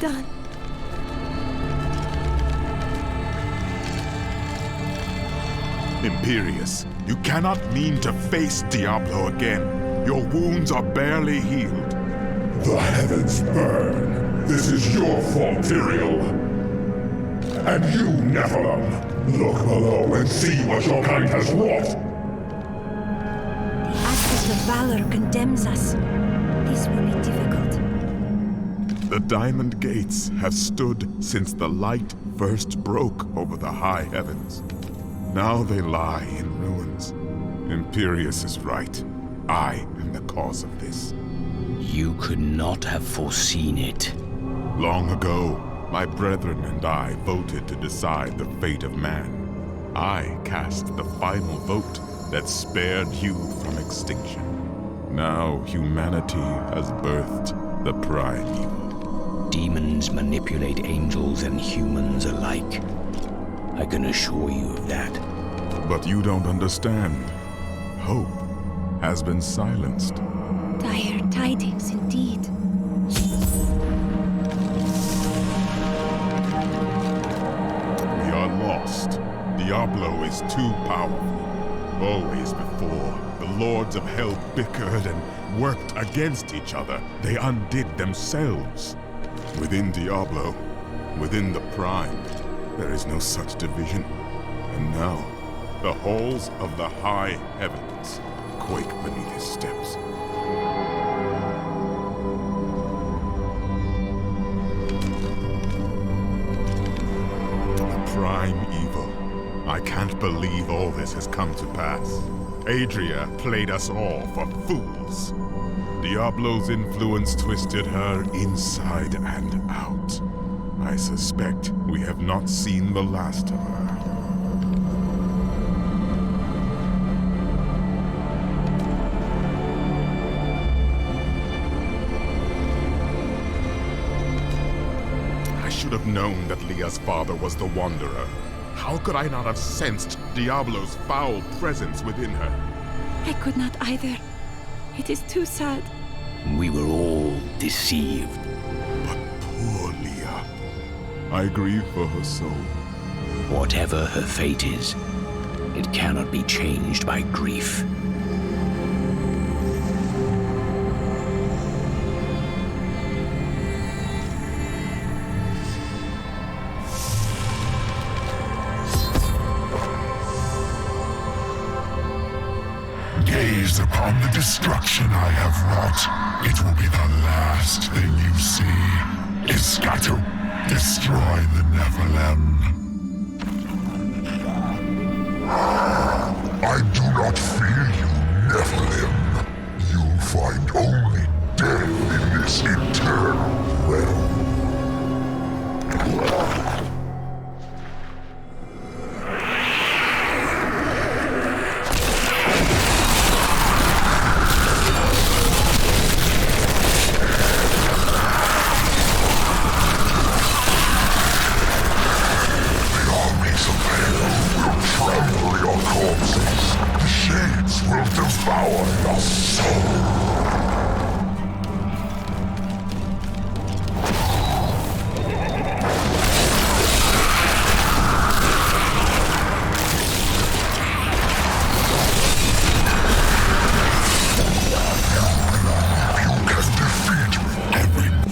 done? Imperius, you cannot mean to face Diablo again. Your wounds are barely healed. The heavens burn. This is your fault, Tyrael. And you, Nephilim, look below and see what your kind has wrought. The aspect of valor condemns us. This will be difficult. The Diamond Gates have stood since the light first broke over the high heavens. Now they lie in ruins. Imperius is right. I am the cause of this. You could not have foreseen it. Long ago, my brethren and I voted to decide the fate of man. I cast the final vote that spared you from extinction. Now humanity has birthed the prime evil. Demons manipulate angels and humans alike. I can assure you of that. But you don't understand. Hope has been silenced. Dire tidings indeed. We are lost. Diablo is too powerful. Always before, the lords of hell bickered and worked against each other. They undid themselves. Within Diablo, within the Prime, there is no such division. And now, the halls of the high heavens quake beneath his steps. The prime evil. I can't believe all this has come to pass. Adria played us all for fools. Diablo's influence twisted her inside and out. I suspect we have not seen the last of her. I should have known that Leah's father was the Wanderer. How could I not have sensed Diablo's foul presence within her? I could not either. It is too sad. We were all deceived. But poor Leah. I grieve for her soul. Whatever her fate is, it cannot be changed by grief. Gaze upon the destruction I have wrought. It will be the last thing you see. Iskatu, destroy the Nephilim. I do not fear you, Nephilim. You'll find only death in this eternal realm.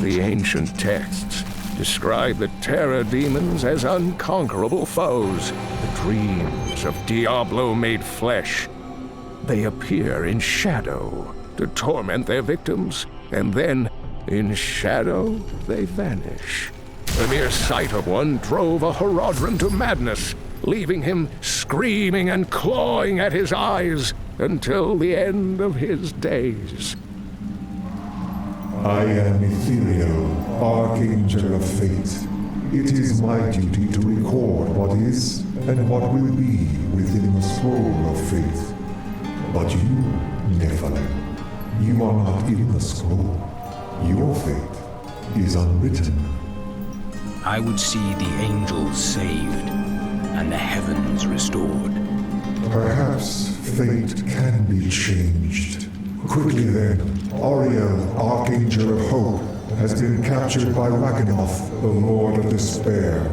The ancient texts describe the terror demons as unconquerable foes, the dreams of Diablo made flesh. They appear in shadow to torment their victims, and then, in shadow, they vanish. The mere sight of one drove a Horadrim to madness, leaving him screaming and clawing at his eyes until the end of his days. I am Ethereal, Archangel of Fate. It is my duty to record what is and what will be within the scroll of fate. But you, Nephilim, you are not in the scroll. Your fate is unwritten. I would see the angels saved and the heavens restored. Perhaps fate can be changed. Quickly then, Auriel, Archangel of Hope, has been captured by Rakanoth, the Lord of Despair.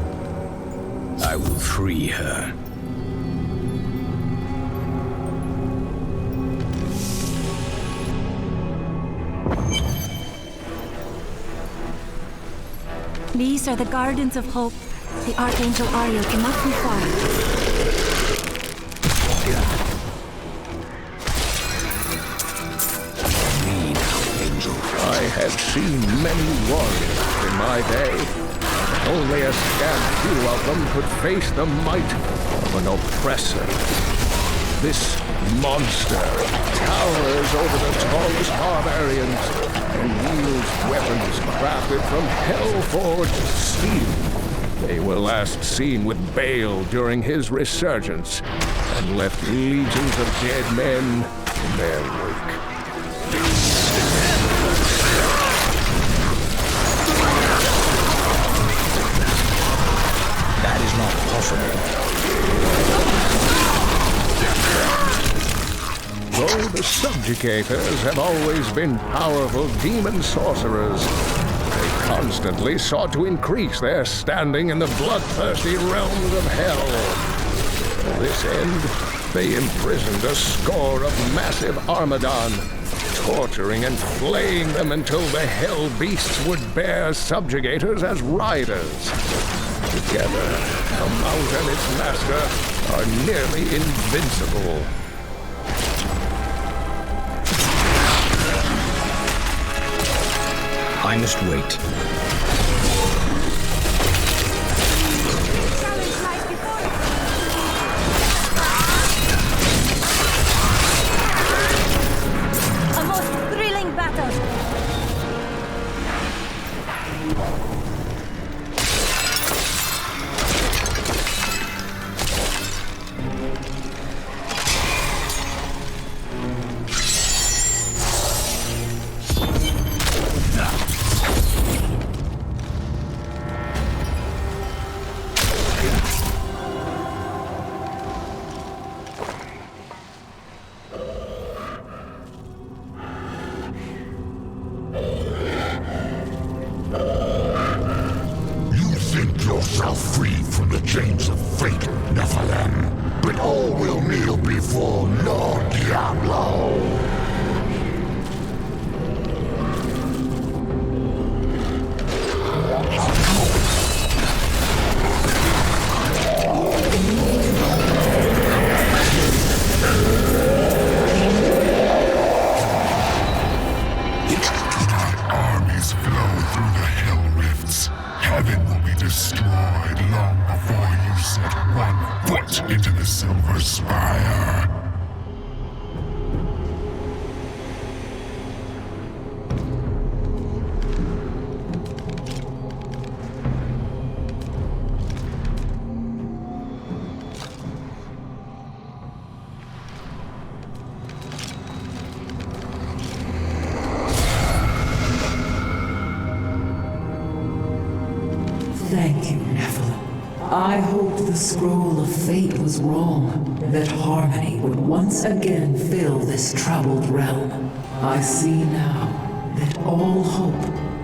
I will free her. These are the Gardens of Hope. The Archangel Ariel cannot be far. Lead, Archangel. I have seen many warriors in my day. Only a scant few of them could face the might of an oppressor. This monster towers over the tallest barbarians and wields weapons crafted from hell-forged steel. They were last seen with Baal during his resurgence and left legions of dead men in their wake. That is not possible. Though the subjugators have always been powerful demon sorcerers, they constantly sought to increase their standing in the bloodthirsty realms of hell. To this end, they imprisoned a score of massive Armadon, torturing and flaying them until the hell beasts would bear subjugators as riders. Together, the Mount and its master are nearly invincible. I must wait. A most thrilling battle. yourself free from the chains of fate, Nephilim. But all will kneel before Lord Diablo. Long before you set one foot into the Silver Spire. Thank you, Nephilim. I hoped the scroll of fate was wrong, that harmony would once again fill this troubled realm. I see now that all hope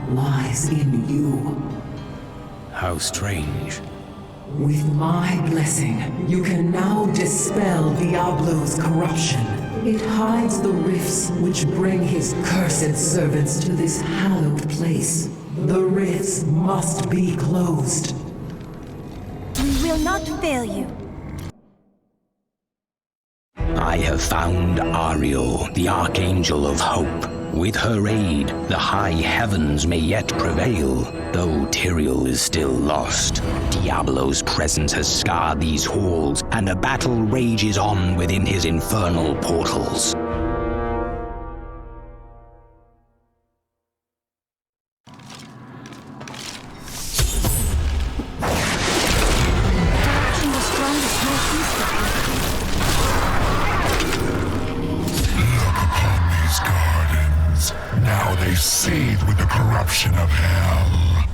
lies in you. How strange. With my blessing, you can now dispel Diablo's corruption. It hides the rifts which bring his cursed servants to this hallowed place. The rifts must be closed. We will not fail you. I have found Ariel, the Archangel of Hope. With her aid, the high heavens may yet prevail. Though Tyrael is still lost, Diablo's presence has scarred these halls, and a battle rages on within his infernal portals. Now they seethe with the corruption of hell.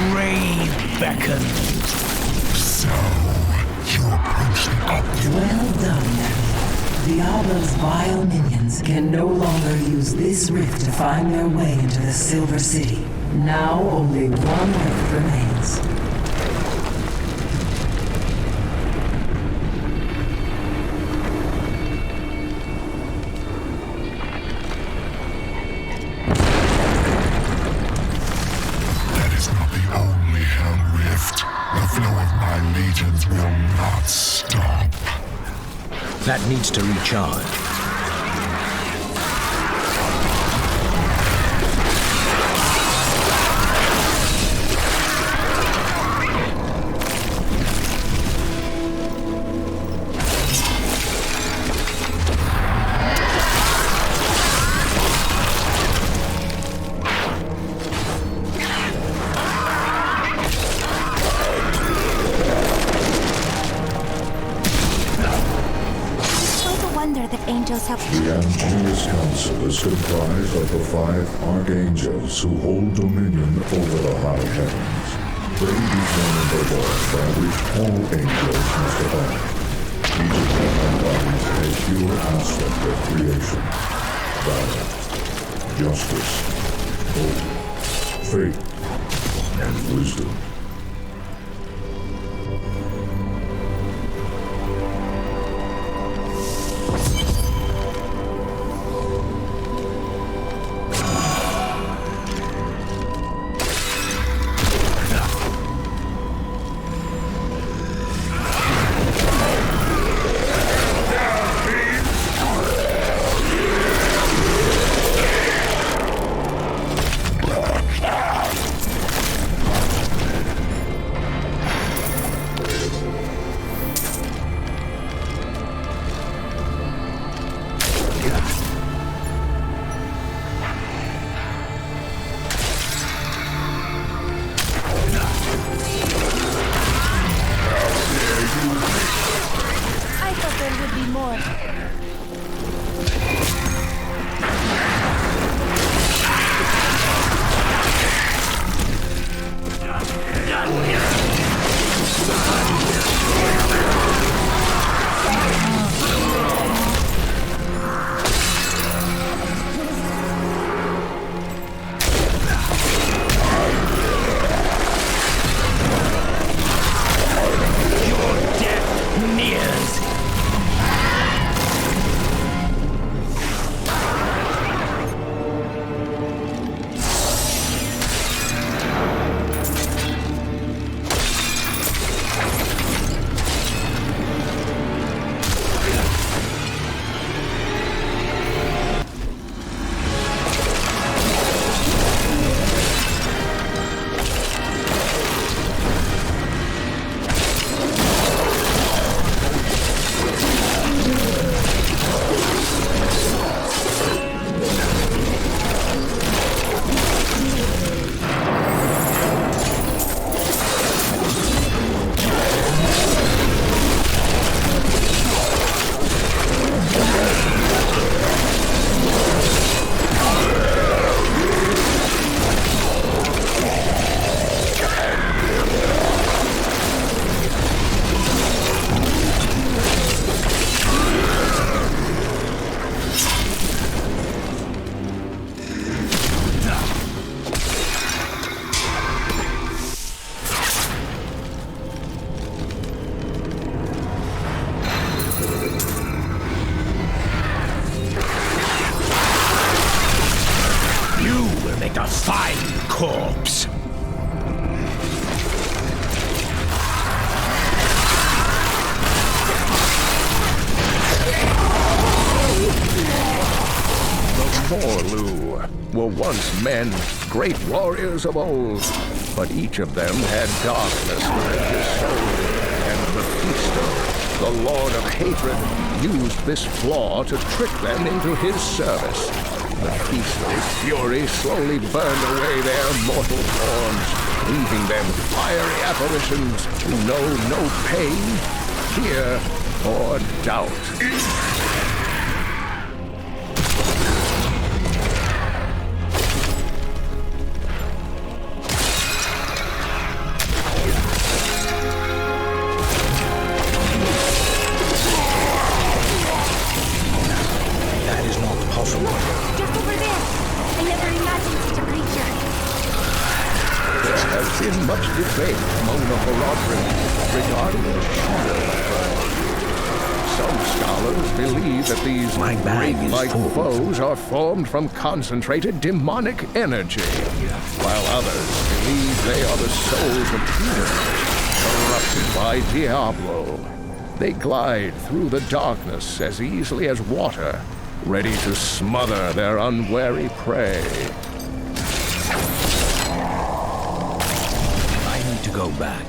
grave beckons. So, you approach the opulent. Well done. Diablo's vile minions can no longer use this rift to find their way into the Silver City. Now only one rift remains. That is not the only Hell Rift. The flow of my legions will not stop. That needs to recharge. That angels have. The Angelius Council is comprised of the 5 archangels who hold dominion over the high heavens. They determine the laws by which all angels must abide. Each of them embodies a pure aspect of creation: valor, justice, hope, faith, and wisdom. corpse. The Morlu were once men, great warriors of old, but each of them had darkness within his soul, and Mephisto, the Lord of Hatred, used this flaw to trick them into his service. Mephisto's fury slowly burned away their mortal forms, leaving them fiery apparitions who know no pain, fear, or doubt. been much debate among the Horadrim regarding the shadow. Some scholars believe that these great-like foes are formed from concentrated demonic energy, while others believe they are the souls of demons corrupted by Diablo. They glide through the darkness as easily as water, ready to smother their unwary prey. I need to go back.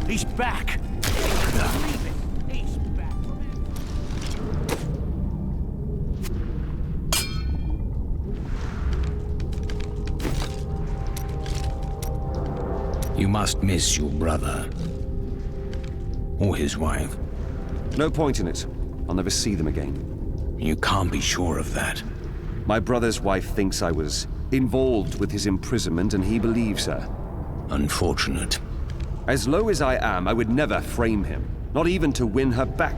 He's back! He's back. You must miss your brother. Or his wife. No point in it. I'll never see them again. You can't be sure of that. My brother's wife thinks I was involved with his imprisonment, and he believes her. Unfortunate. As low as I am, I would never frame him, not even to win her back.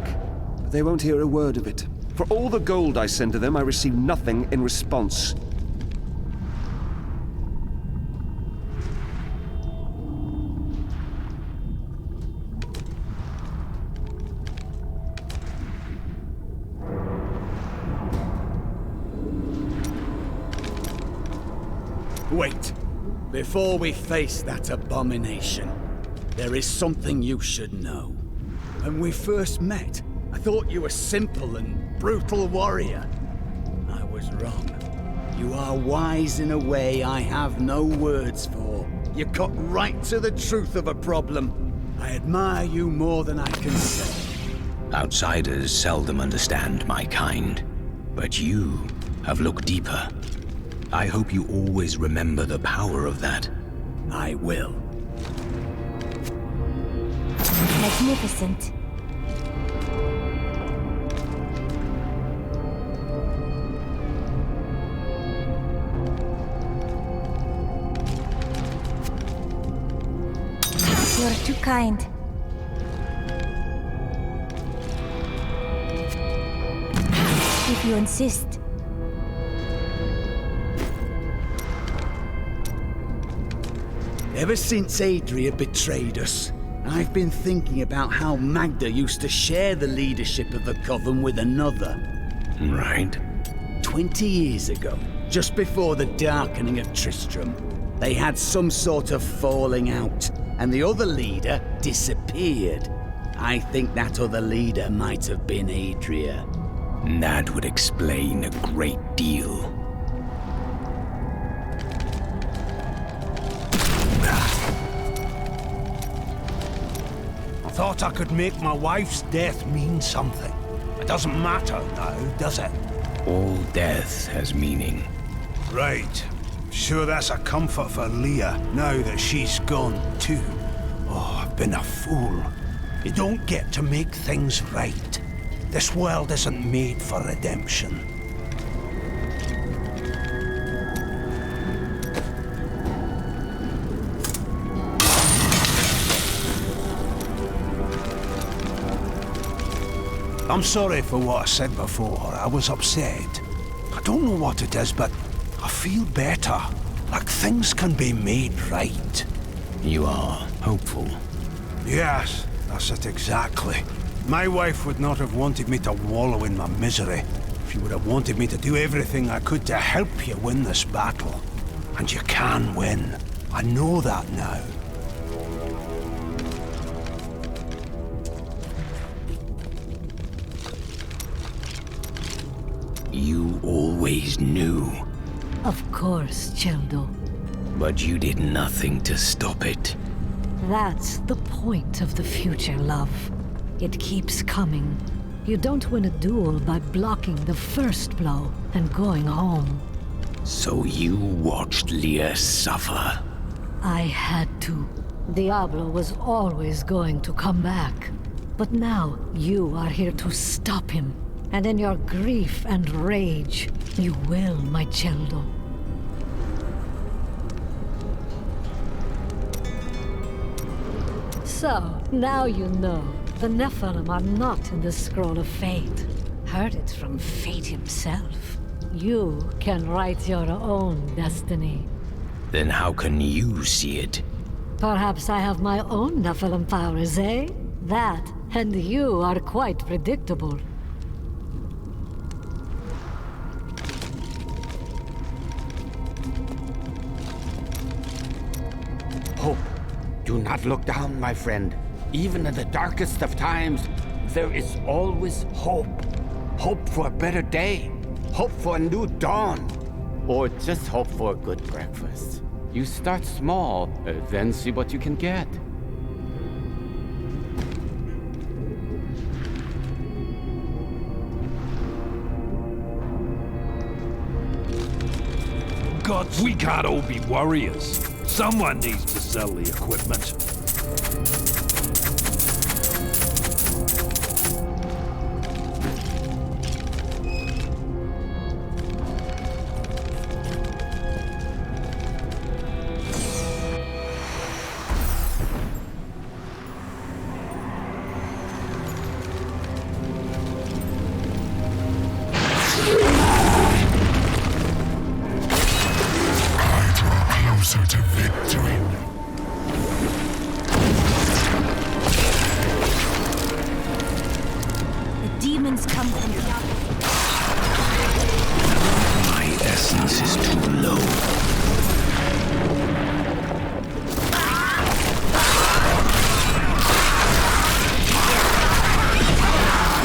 But they won't hear a word of it. For all the gold I send to them, I receive nothing in response. Wait. Before we face that abomination, there is something you should know. When we first met, I thought you were a simple and brutal warrior. I was wrong. You are wise in a way I have no words for. You cut right to the truth of a problem. I admire you more than I can say. Outsiders seldom understand my kind, but you have looked deeper. I hope you always remember the power of that. I will. Magnificent. You're too kind. If you insist. Ever since Adria betrayed us, I've been thinking about how Magda used to share the leadership of the Coven with another. Right. 20 years ago, just before the darkening of Tristram, they had some sort of falling out, and the other leader disappeared. I think that other leader might have been Adria. That would explain a great deal. I thought I could make my wife's death mean something. It doesn't matter now, does it? All death has meaning. Right. Sure that's a comfort for Leah, now that she's gone too. Oh, I've been a fool. You don't get to make things right. This world isn't made for redemption. I'm sorry for what I said before. I was upset. I don't know what it is, but I feel better. Like things can be made right. You are hopeful. Yes, that's it exactly. My wife would not have wanted me to wallow in my misery. She would have wanted me to do everything I could to help you win this battle. And you can win. I know that now. You always knew. Of course, Cheldo. But you did nothing to stop it. That's the point of the future, love. It keeps coming. You don't win a duel by blocking the first blow and going home. So you watched Leah suffer. I had to. Diablo was always going to come back. But now you are here to stop him. And in your grief and rage, you will, my Cheldo. So, now you know. The Nephilim are not in the Scroll of Fate. Heard it from Fate himself. You can write your own destiny. Then how can you see it? Perhaps I have my own Nephilim powers, eh? That, and you are quite predictable. Hope. Do not look down, my friend. Even in the darkest of times, there is always hope. Hope for a better day. Hope for a new dawn. Or just hope for a good breakfast. You start small, then see what you can get. Gods, we can't all be warriors. Someone needs to sell the equipment. Closer to victory. The demons come from the My essence is too low.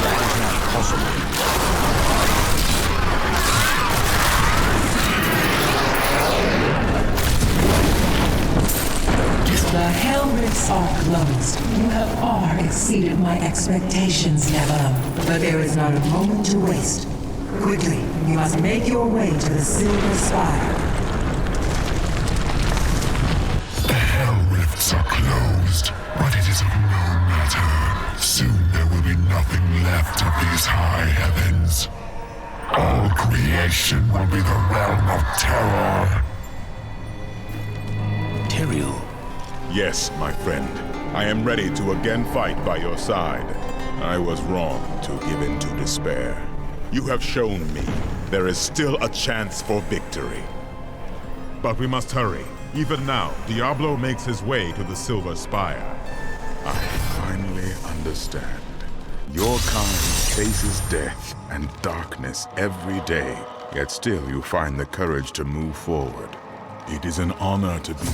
That is not possible. The Hell Rifts are closed. You have far exceeded my expectations, Nebula. But there is not a moment to waste. Quickly, you must make your way to the Silver Spire. The Hell Rifts are closed, but it is of no matter. Soon there will be nothing left of these high heavens. All creation will be the realm of terror. Tyrael. Yes, my friend. I am ready to again fight by your side. I was wrong to give in to despair. You have shown me there is still a chance for victory. But we must hurry. Even now, Diablo makes his way to the Silver Spire. I finally understand. Your kind faces death and darkness every day, yet still you find the courage to move forward. It is an honor to be...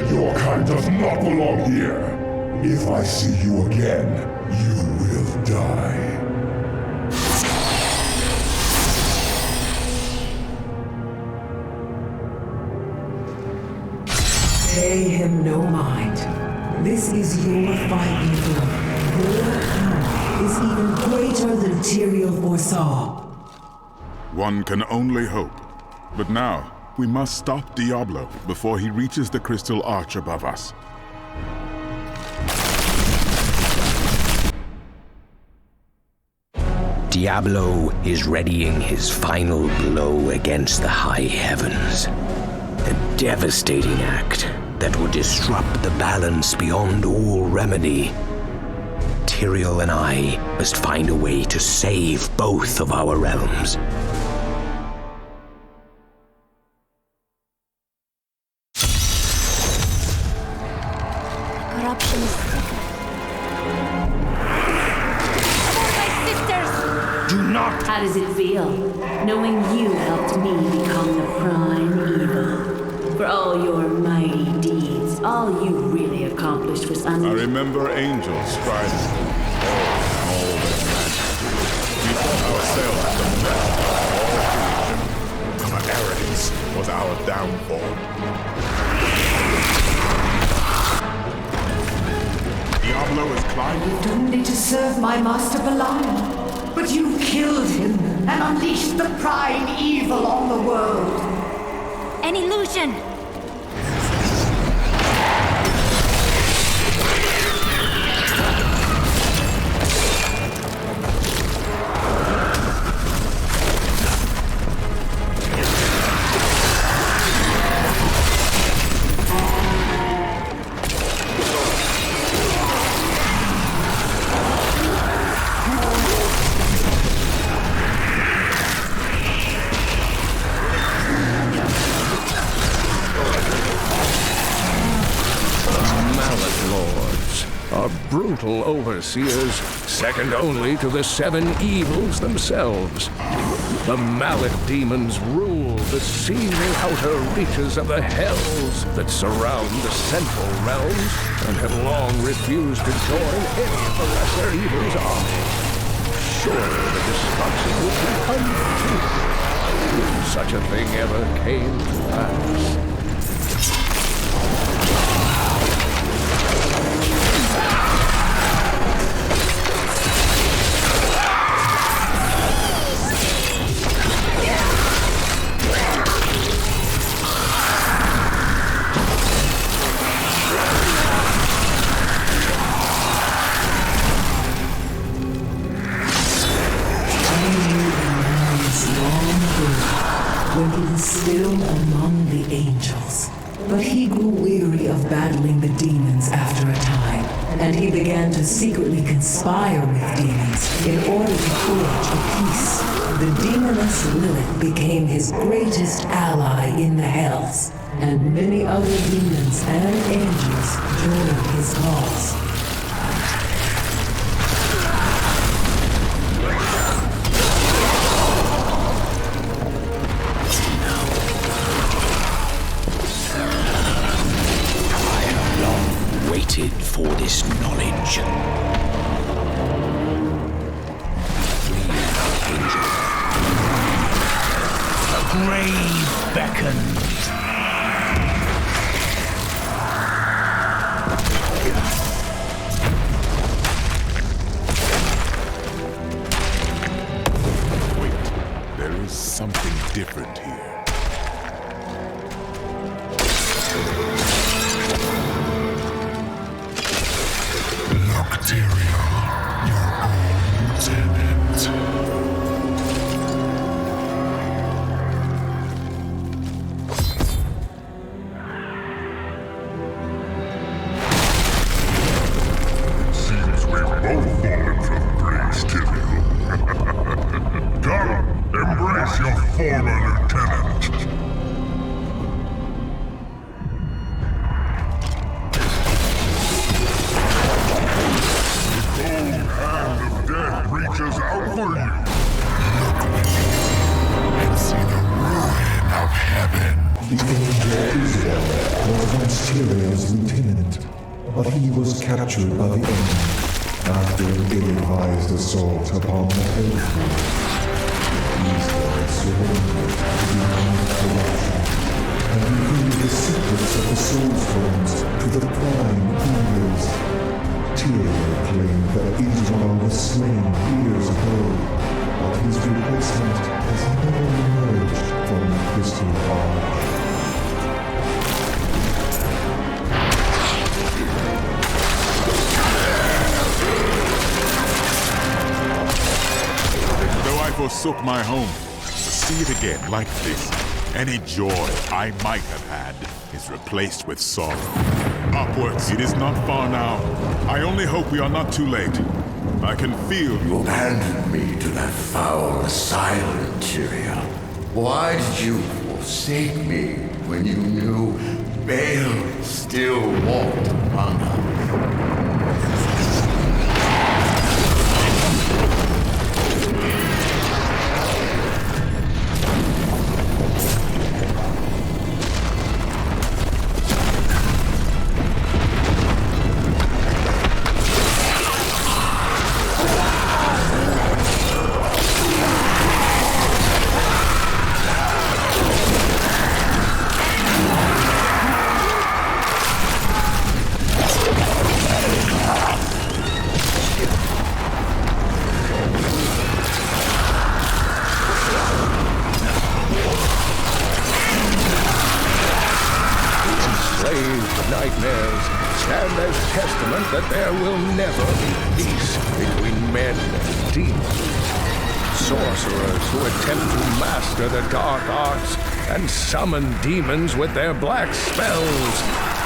Your kind does not belong here. If I see you again, you will die. Pay him no mind. This is your fight, Nebula. Your power is even greater than Tyrael foresaw. One can only hope. But now, we must stop Diablo before he reaches the crystal arch above us. Diablo is readying his final blow against the high heavens. A devastating act that would disrupt the balance beyond all remedy. Tyrael and I must find a way to save both of our realms. Corruption is thicker. My sisters! Do not! How does it feel, knowing you helped me become the prime evil? For all your mighty deeds, all you really accomplished was I remember angels striving all their majesty. We thought ourselves the best of all creation. Our arrogance was our downfall. Diablo is climbing. You doomed me to serve my master Belial, but you killed him and unleashed the prime evil on the world. An illusion! Brutal overseers, second only to the seven evils themselves. The Mallet demons rule the seeming outer reaches of the hells that surround the central realms and have long refused to join any of the lesser evils' army. Surely the destruction would be complete if such a thing ever came to pass. When he was still among the angels. But he grew weary of battling the demons after a time, and he began to secretly conspire with demons in order to forge a peace. The demoness Lilith became his greatest ally in the hells, and many other demons and angels joined his cause. For this knowledge. The grave beckons. Wait, there is something different here. Tyrael, your own tenant. Seems we've both fallen from grace, Tyrael. Come, embrace your former lieutenant. Reaches out for you. Look and see the ruin of heaven. The angel Israel was once Tyrael's lieutenant, but he was captured by the enemy after an ill-advised assault upon the Hellfire. Israel surrendered to demonic corruption and revealed the secrets of the Soul Stones to the prime evils. Tyrael claimed that Israel was slain years ago, but his replacement has never emerged from the crystal arch. forsook my home. To see it again like this, any joy I might have had is replaced with sorrow. Upwards, it is not far now. I only hope we are not too late. I can feel... You abandoned me to that foul asylum, Tyrael. Why did you forsake me when you knew Baal still walked among us? Nightmares stand as testament that there will never be peace between men and demons. Sorcerers who attempt to master the dark arts and summon demons with their black spells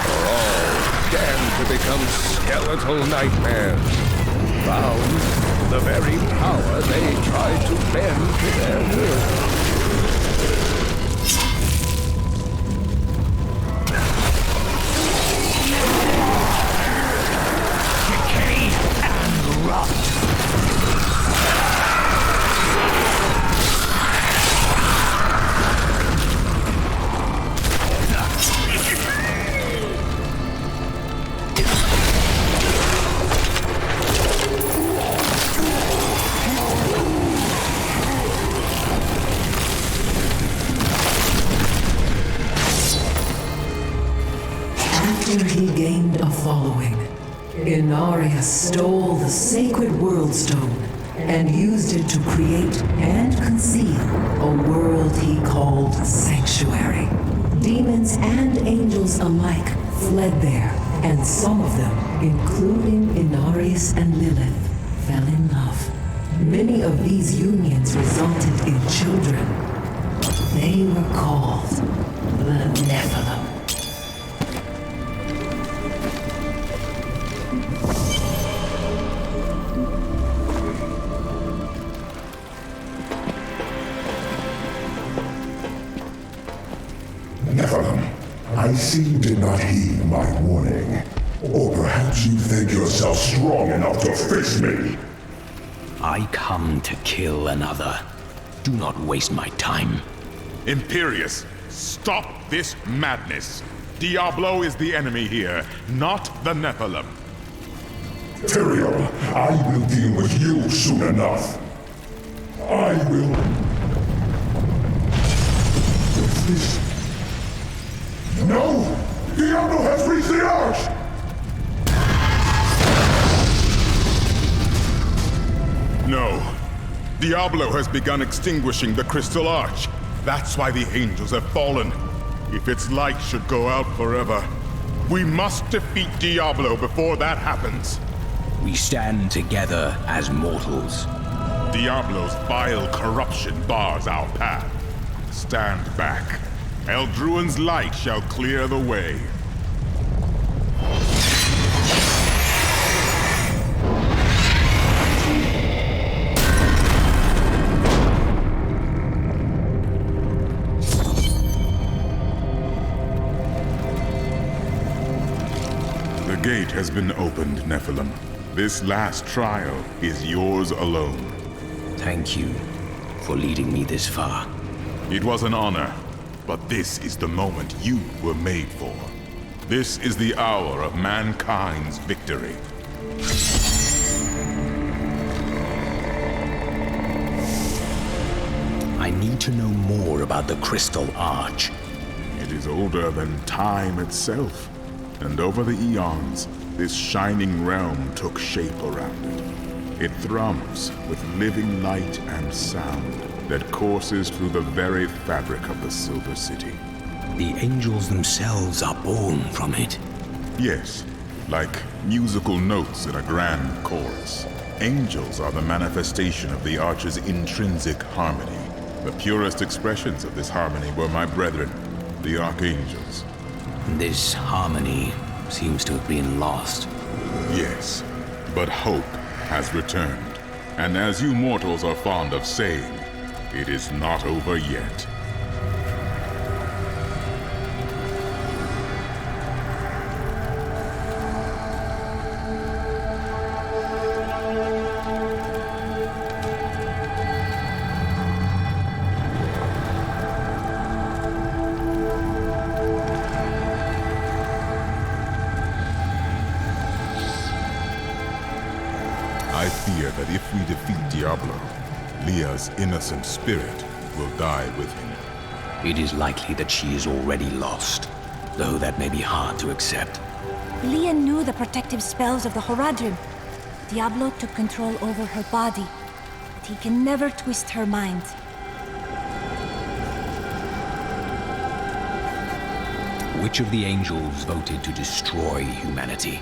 are all damned to become skeletal nightmares, bound to the very power they tried to bend to their will. After he gained a following, Inarius stole the sacred World Stone and used it to create and conceal a world he called Sanctuary. Demons and angels alike fled there, and some of them, including Inarius and Lilith, fell in love. Many of these unions resulted in children. They were called the Nephilim. Nephilim, I see you did not heed my warning. Or perhaps you think yourself strong enough to face me. I come to kill another. Do not waste my time. Imperius, stop this madness. Diablo is the enemy here, not the Nephilim. Tyrael, I will deal with you soon enough. I will... What's this? No! Diablo has reached the arch! No. Diablo has begun extinguishing the Crystal Arch. That's why the angels have fallen. If its light should go out forever, we must defeat Diablo before that happens. We stand together as mortals. Diablo's vile corruption bars our path. Stand back. Eldruin's light shall clear the way. The gate has been opened, Nephilim. This last trial is yours alone. Thank you for leading me this far. It was an honor. But this is the moment you were made for. This is the hour of mankind's victory. I need to know more about the Crystal Arch. It is older than time itself. And over the eons, this shining realm took shape around it. It thrums with living light and sound that courses through the very fabric of the Silver City. The angels themselves are born from it. Yes, like musical notes in a grand chorus. Angels are the manifestation of the Arch's intrinsic harmony. The purest expressions of this harmony were my brethren, the Archangels. This harmony seems to have been lost. Yes, but hope has returned. And as you mortals are fond of saying, it is not over yet. I fear that if we defeat Diablo, Leah's innocent spirit will die with him. It is likely that she is already lost, though that may be hard to accept. Leah knew the protective spells of the Horadrim. Diablo took control over her body, but he can never twist her mind. Which of the angels voted to destroy humanity?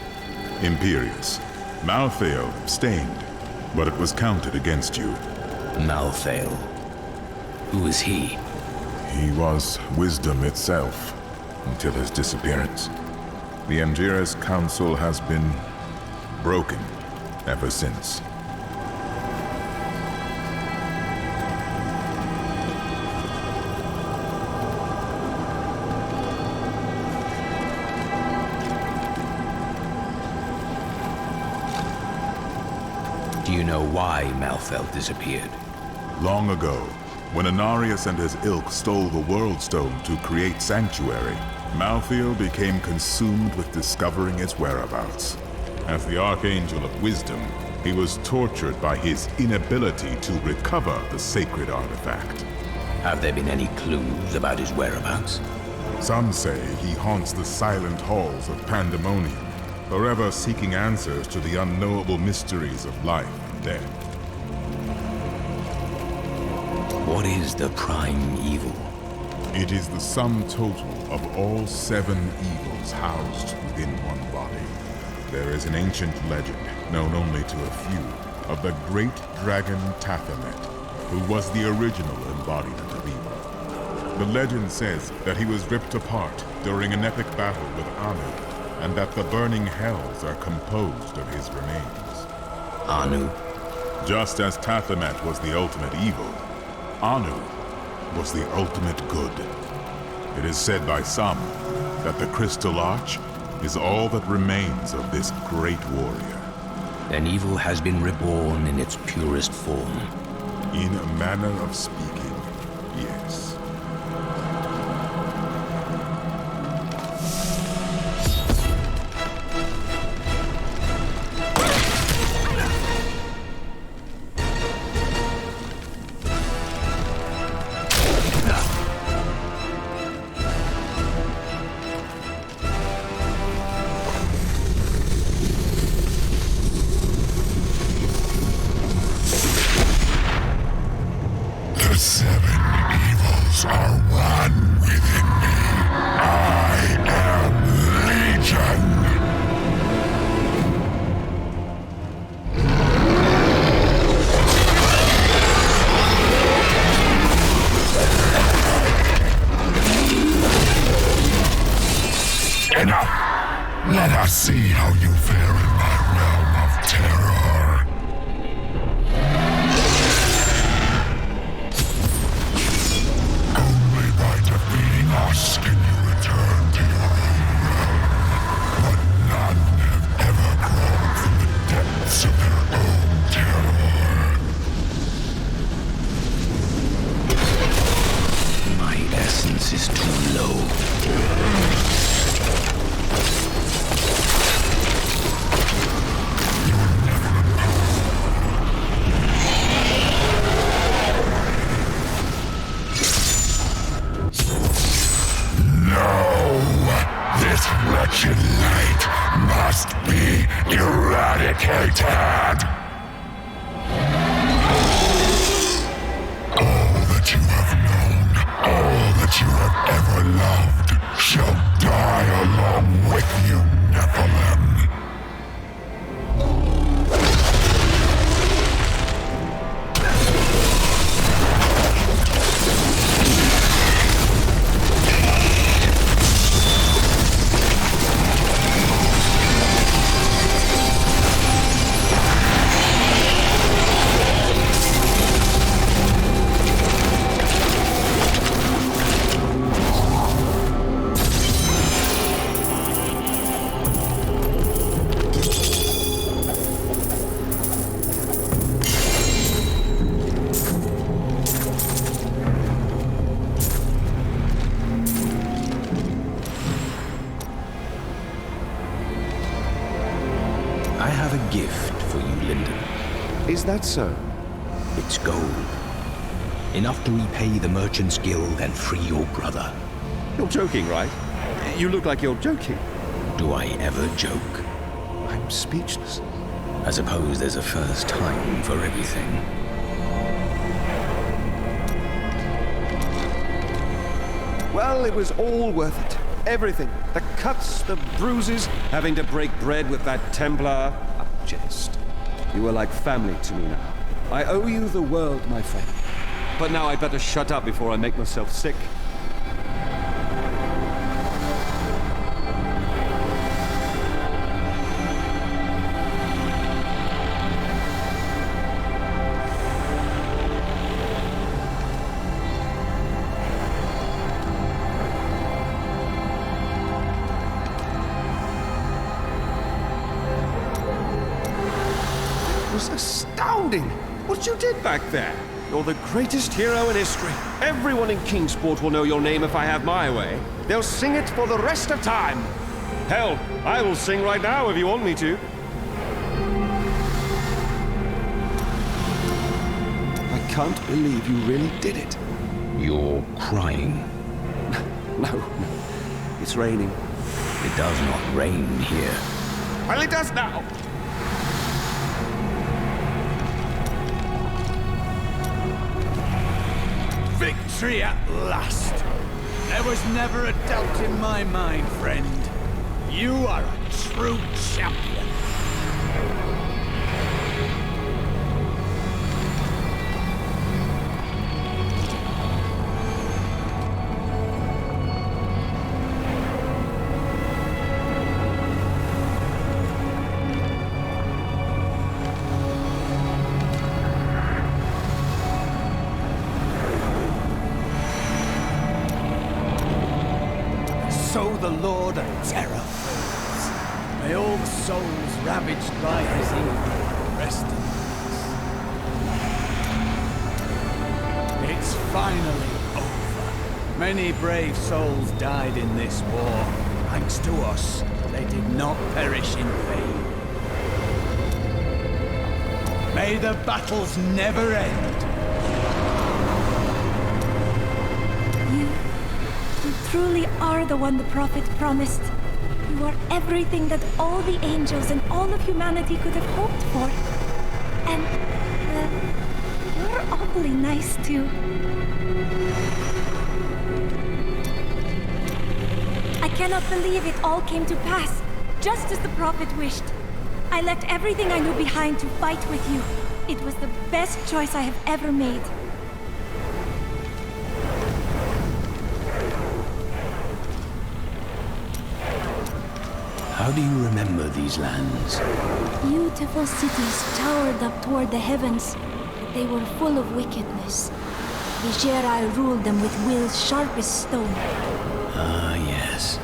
Imperius. Malthael abstained, but it was counted against you. Malthael. Who is he? He was wisdom itself, until his disappearance. The Angiras Council has been broken ever since. Do you know why Malthael disappeared? Long ago, when Anarius and his ilk stole the World Stone to create Sanctuary, Malthael became consumed with discovering its whereabouts. As the Archangel of Wisdom, he was tortured by his inability to recover the sacred artifact. Have there been any clues about his whereabouts? Some say he haunts the silent halls of Pandemonium, forever seeking answers to the unknowable mysteries of life and death. What is the prime evil? It is the sum total of all 7 evils housed within one body. There is an ancient legend, known only to a few, of the great dragon Tathamet, who was the original embodiment of evil. The legend says that he was ripped apart during an epic battle with Anu, and that the burning hells are composed of his remains. Anu? Just as Tathamet was the ultimate evil, Anu was the ultimate good. It is said by some that the Crystal Arch is all that remains of this great warrior. Then evil has been reborn in its purest form. In a manner of speaking, yes. Let us see how you fare in my realm of terror. Only by defeating us can you return to your own realm. But none have ever crawled from the depths of their own terror. My essence is too low. Wretched light must be eradicated. All that you have known, all that you have ever loved, shall die along with you, Nephilim. gift for you, Lyndon. Is that so? It's gold. Enough to repay the Merchants Guild and free your brother. You're joking, right? You look like you're joking. Do I ever joke? I'm speechless. I suppose there's a first time for everything. Well, it was all worth it. Everything. The cuts, the bruises, having to break bread with that Templar. A jest. You are like family to me now. I owe you the world, my friend. But now I'd better shut up before I make myself sick. It was astounding what you did back there. You're the greatest hero in history. Everyone in Kingsport will know your name if I have my way. They'll sing it for the rest of time. Hell, I will sing right now if you want me to. I can't believe you really did it. You're crying. No. It's raining. It does not rain here. Well, it does now. Victory at last! There was never a doubt in my mind, friend. You are a true champion. So the Lord of Terror falls. May all souls ravaged by his evil rest in peace. It's finally over. Many brave souls died in this war. Thanks to us, they did not perish in vain. May the battles never end. You truly are the one the prophet promised. You are everything that all the angels and all of humanity could have hoped for. And, well, you're awfully nice too. I cannot believe it all came to pass, just as the prophet wished. I left everything I knew behind to fight with you. It was the best choice I have ever made. How do you remember these lands? Beautiful cities towered up toward the heavens, but they were full of wickedness. Vigerai ruled them with will's sharpest stone. Ah, yes.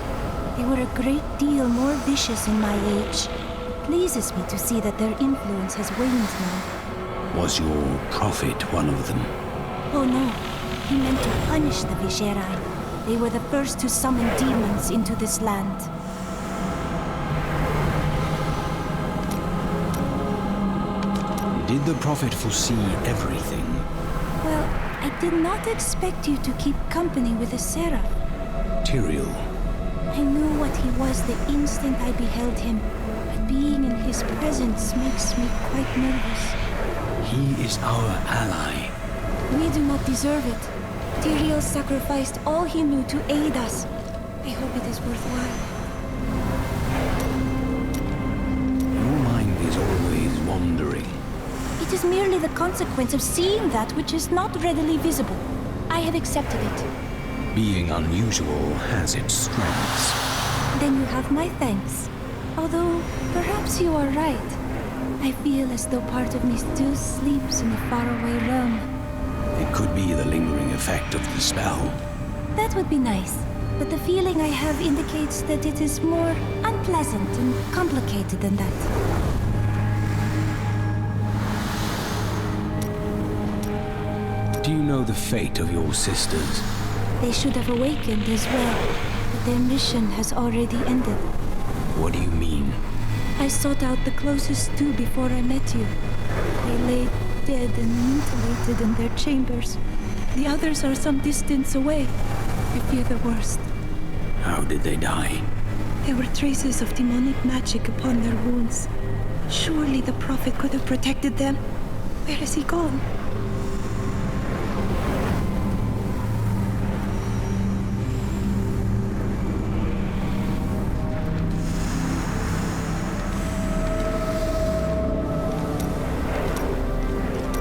They were a great deal more vicious in my age. It pleases me to see that their influence has waned now. Was your prophet one of them? Oh no, he meant to punish the Vigerai. They were the first to summon demons into this land. Did the prophet foresee everything? Well, I did not expect you to keep company with a seraph. Tyrael. I knew what he was the instant I beheld him, but being in his presence makes me quite nervous. He is our ally. We do not deserve it. Tyrael sacrificed all he knew to aid us. I hope it is worthwhile. Your mind is always wandering. It is merely the consequence of seeing that which is not readily visible. I have accepted it. Being unusual has its strengths. Then you have my thanks. Although, perhaps you are right. I feel as though part of me still sleeps in a faraway realm. It could be the lingering effect of the spell. That would be nice, but the feeling I have indicates that it is more unpleasant and complicated than that. Do you know the fate of your sisters? They should have awakened as well, but their mission has already ended. What do you mean? I sought out the closest two before I met you. They lay dead and mutilated in their chambers. The others are some distance away. I fear the worst. How did they die? There were traces of demonic magic upon their wounds. Surely the Prophet could have protected them. Where is he gone?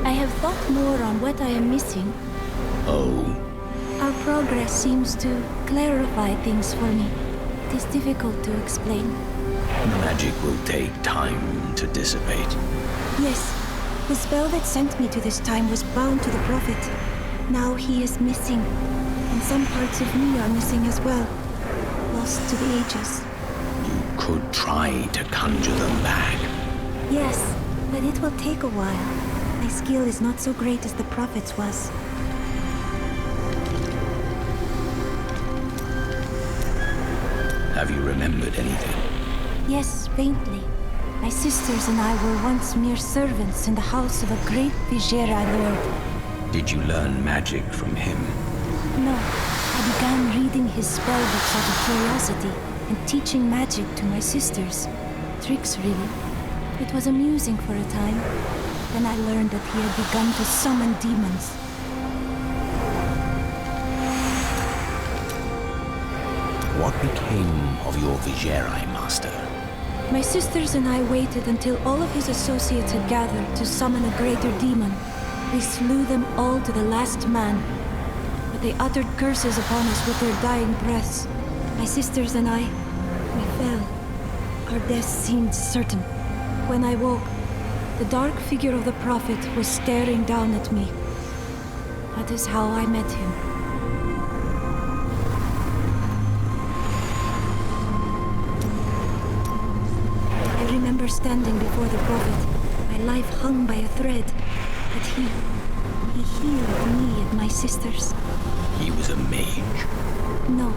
I have thought more on what I am missing. Oh? Our progress seems to clarify things for me. It is difficult to explain. Magic will take time to dissipate. Yes, the spell that sent me to this time was bound to the Prophet. Now he is missing, and some parts of me are missing as well. Lost to the ages. You could try to conjure them back. Yes, but it will take a while. My skill is not so great as the Prophet's was. Have you remembered anything? Yes, faintly. My sisters and I were once mere servants in the house of a great Vigerai lord. Did you learn magic from him? No, I began reading his spellbooks out of curiosity and teaching magic to my sisters. Tricks, really. It was amusing for a time. Then I learned that he had begun to summon demons. What became of your Vigerai master? My sisters and I waited until all of his associates had gathered to summon a greater demon. We slew them all to the last man. But they uttered curses upon us with their dying breaths. My sisters and I, we fell. Our death seemed certain. When I woke, the dark figure of the Prophet was staring down at me. That is how I met him. I remember standing before the Prophet, my life hung by a thread, but he healed me and my sisters. He was a mage. No,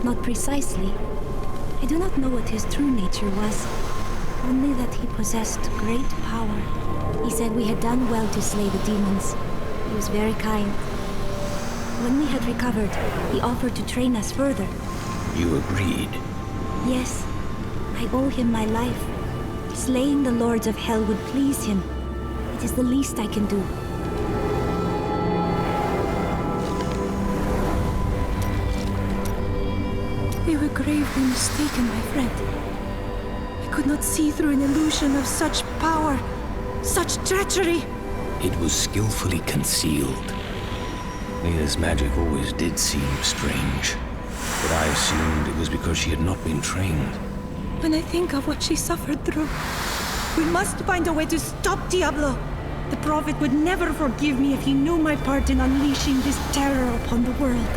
not precisely. I do not know what his true nature was, only that he possessed great power. He said we had done well to slay the demons. He was very kind. When we had recovered, he offered to train us further. You agreed? Yes, I owe him my life. Slaying the lords of hell would please him. It is the least I can do. We were gravely mistaken, my friend. I could not see through an illusion of such power, such treachery. It was skillfully concealed. Leah's magic always did seem strange, but I assumed it was because she had not been trained. When I think of what she suffered through, we must find a way to stop Diablo. The Prophet would never forgive me if he knew my part in unleashing this terror upon the world.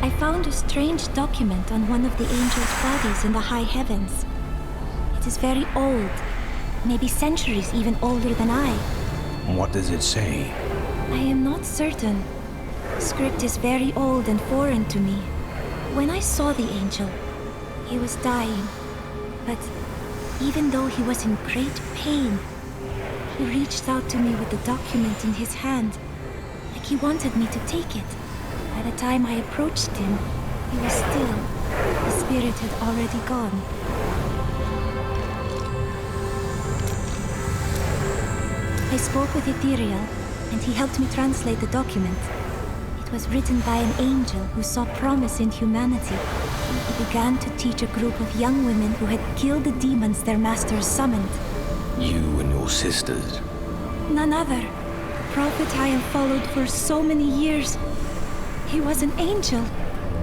I found a strange document on one of the angels' bodies in the high heavens. It is very old, maybe centuries even older than I. What does it say? I am not certain. The script is very old and foreign to me. When I saw the angel, he was dying. But even though he was in great pain, he reached out to me with the document in his hand, like he wanted me to take it. By the time I approached him, he was still. The spirit had already gone. I spoke with Ethereal, and he helped me translate the document. It was written by an angel who saw promise in humanity. He began to teach a group of young women who had killed the demons their masters summoned. You and your sisters? None other. The Prophet I have followed for so many years. He was an angel.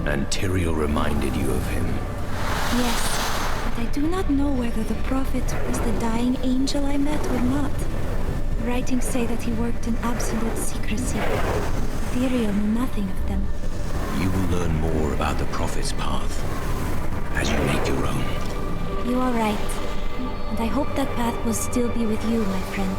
And Tyrael reminded you of him? Yes, but I do not know whether the Prophet was the dying angel I met or not. Writings say that he worked in absolute secrecy. Ethereal knew nothing of them. You will learn more about the Prophet's path as you make your own. You are right. And I hope that path will still be with you, my friend.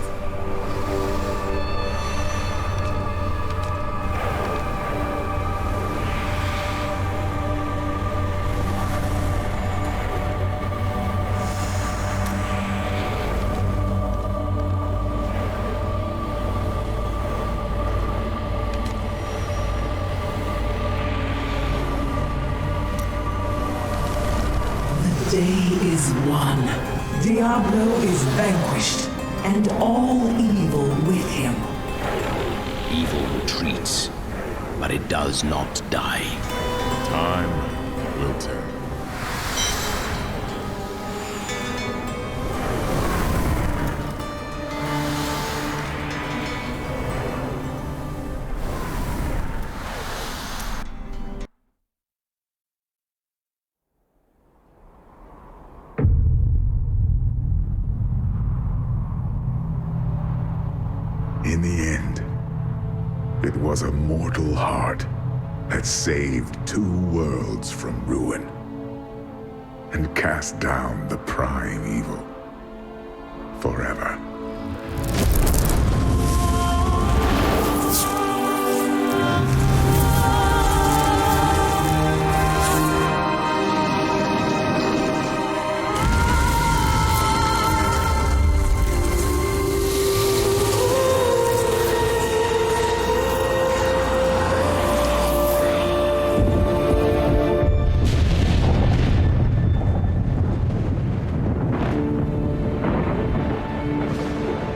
day is won. Diablo is vanquished, and all evil with him. Evil retreats, but it does not die. Time will tell. In the end, it was a mortal heart that saved 2 worlds from ruin and cast down the prime evil forever.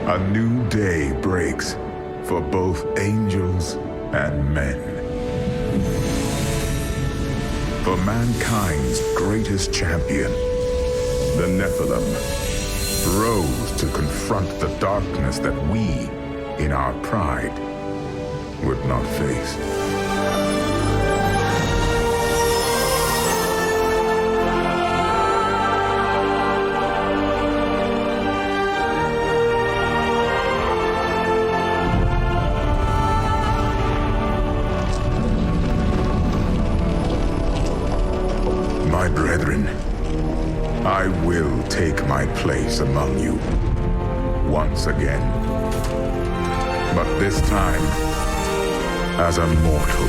A new day breaks for both angels and men. For mankind's greatest champion, the Nephilim, rose to confront the darkness that we, in our pride, would not face. My brethren, I will take my place among you once again. But this time, as a mortal.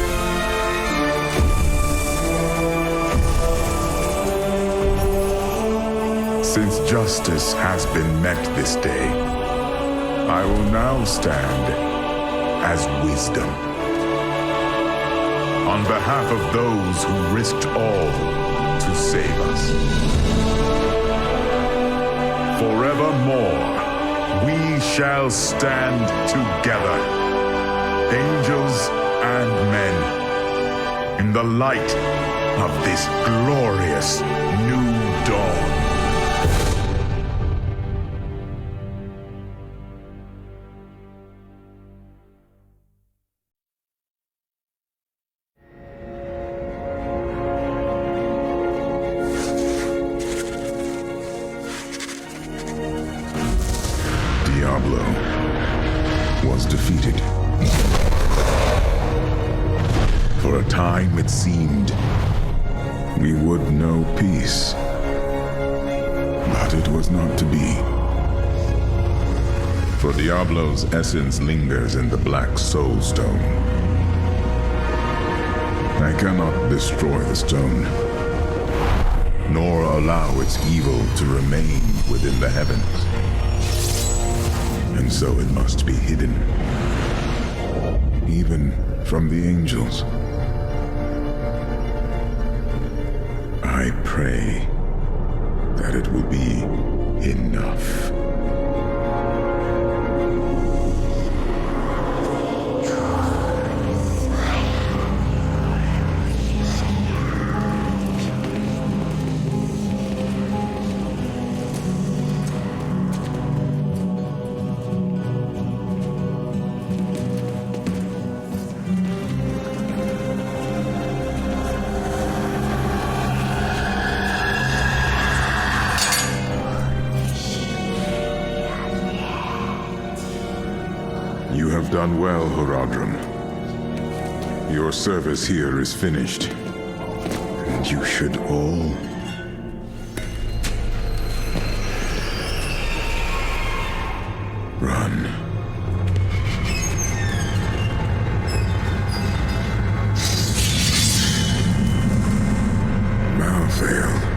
Since justice has been met this day, I will now stand as wisdom. On behalf of those who risked all to save us. Forevermore, we shall stand together, angels and men, in the light of this glorious new dawn. Diablo was defeated. For a time it seemed we would know peace, but it was not to be. For Diablo's essence lingers in the Black Soul Stone. I cannot destroy the stone, nor allow its evil to remain within the heavens. And so it must be hidden, even from the angels. I pray that it will be enough. You have done well, Horadrim. Your service here is finished, and you should all run. Malthael.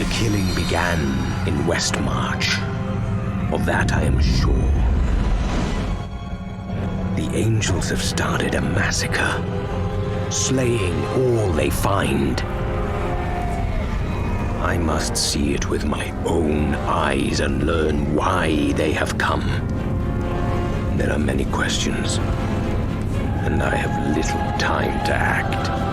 The killing began in Westmarch. Of that I am sure. The angels have started a massacre, slaying all they find. I must see it with my own eyes and learn why they have come. There are many questions, and I have little time to act.